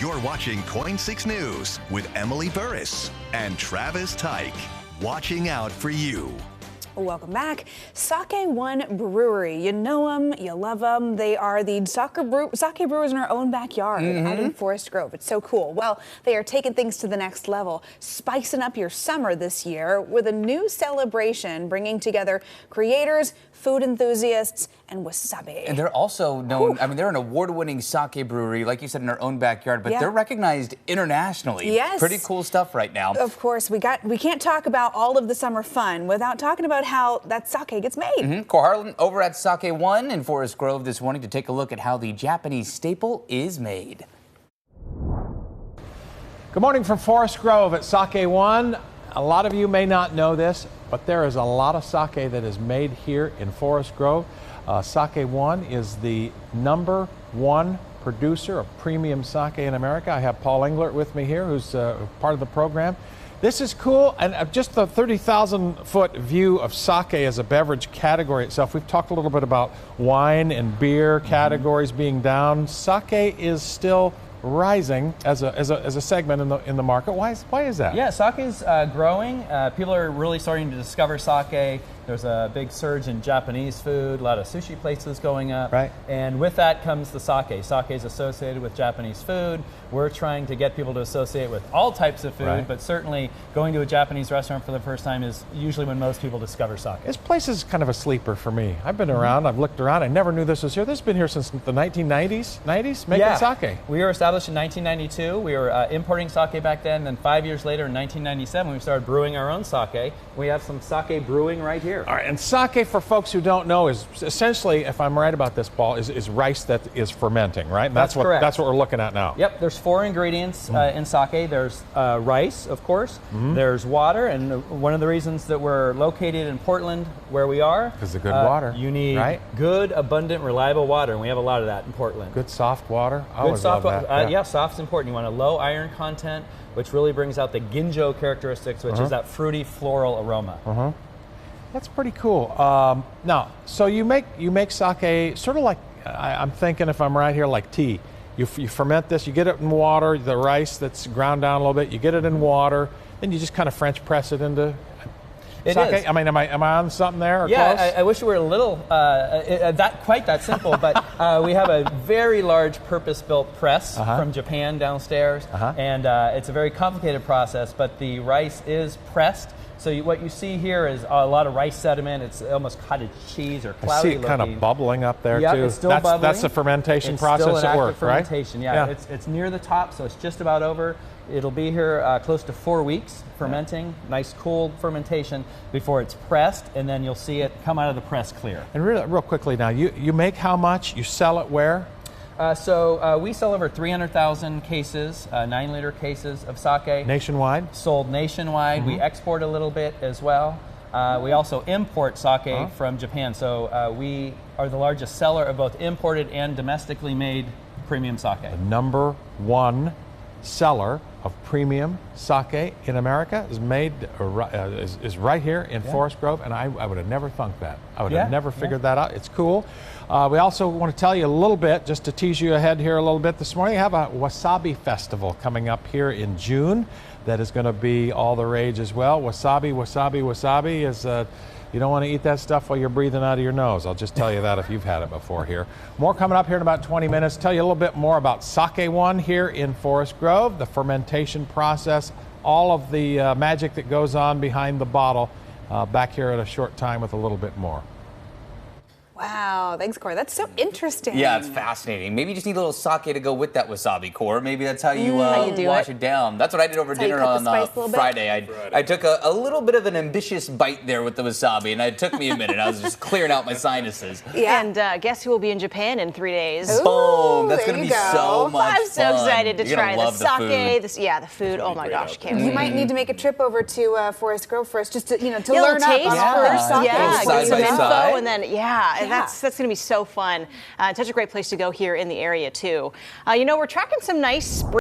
You're watching Coin 6 News with Emily Burris and Travis Tyke. Watching out for you. Welcome back. Sake One Brewery. You know them, you love them. They are the sake brewers in our own backyard out in Forest Grove. It's so cool. Well, they are taking things to the next level, spicing up your summer this year with a new celebration, bringing together creators, food enthusiasts, and wasabi. And they're also known, I mean, they're an award-winning sake brewery, like you said, in our own backyard, but they're recognized internationally. Yes. Pretty cool stuff right now. Of course, we can't talk about all of the summer fun without talking about how that sake gets made. Kohr over at Sake One in Forest Grove this morning to take a look at how the Japanese staple is made. Good morning from Forest Grove at Sake One. A lot of you may not know this, but there is a lot of sake that is made here in Forest Grove. Sake One is the #1 producer of premium sake in America. I have Paul Englert with me here, who's part of the program. This is cool, and just the 30,000-foot view of sake as a beverage category itself. We've talked a little bit about wine and beer categories being down. Sake is still rising as a segment in the market. Why is that? Yeah, sake is growing. People are really starting to discover sake. There's a big surge in Japanese food, a lot of sushi places going up. Right. And with that comes the sake. Sake is associated with Japanese food. We're trying to get people to associate with all types of food, but certainly going to a Japanese restaurant for the first time is usually when most people discover sake. This place is kind of a sleeper for me. I've been around, I've looked around, I never knew this was here. This has been here since the 1990s, making sake. We were established in 1992. We were importing sake back then 5 years later in 1997 we started brewing our own sake. We have some sake brewing right here. All right, and sake, for folks who don't know, is essentially, if I'm right about this, Paul, is rice that is fermenting, right? And that's correct. That's what we're looking at now. Yep, there's 4 ingredients in sake. There's rice, of course. There's water, and one of the reasons that we're located in Portland, where we are, because the good water. You need good, abundant, reliable water, and we have a lot of that in Portland. Good soft water. I Good always soft love that. yeah, soft's important. You want a low iron content, which really brings out the ginjo characteristics, which is that fruity floral aroma. That's pretty cool. Now, so you make sake sort of like, I'm thinking, if I'm right here, like tea. You ferment this, you get it in water, the rice that's ground down a little bit, you get it in water, then you just kind of French press it into sake. Is. I mean, am I on something there? Or yeah, close? I wish it were a little quite that simple, but we have a very large purpose-built press from Japan downstairs, and it's a very complicated process, but the rice is pressed. So what you see here is a lot of rice sediment. It's almost cottage cheese or cloudy I see it kind of bubbling up there, yep, too. It's still bubbling. That's the fermentation process at work, right? Fermentation, yeah. It's near the top, so it's just about over. It'll be here close to 4 weeks fermenting, nice cool fermentation before it's pressed, and then you'll see it come out of the press clear. And real quickly now, you make how much? You sell it where? So we sell over 300,000 cases, 9-liter cases of sake. Nationwide? Sold nationwide. We export a little bit as well. We also import sake from Japan. So we are the largest seller of both imported and domestically made premium sake. The #1 seller of premium sake in America is made is right here in Forest Grove, and I would have never thunk that. I would have never figured that out. It's cool. We also want to tell you a little bit, just to tease you ahead here a little bit this morning, we have a Wasabi Festival coming up here in June that is going to be all the rage as well. Wasabi is you don't want to eat that stuff while you're breathing out of your nose. I'll just tell you that if you've had it before here. More coming up here in about 20 minutes. Tell you a little bit more about Sake One here in Forest Grove, the fermentation process, all of the magic that goes on behind the bottle. Back here at a short time with a little bit more. Wow, thanks, Kohr. That's so interesting. Yeah, it's fascinating. Maybe you just need a little sake to go with that wasabi, Kohr. Maybe that's how you wash it down. That's what I did over dinner on Friday. I took a little bit of an ambitious bite there with the wasabi, and it took me a minute. I was just clearing out my sinuses. Yeah. And guess who will be in Japan in 3 days? Boom! That's going to be so much fun. I'm so excited to try the sake. The food. Oh my gosh, can't You wait. might need to make a trip over to Forest Grove first, just to to Get learn a taste up on first. sake. Get some info, side. and then that's going to be so fun. Such a great place to go here in the area too. We're tracking some nice spring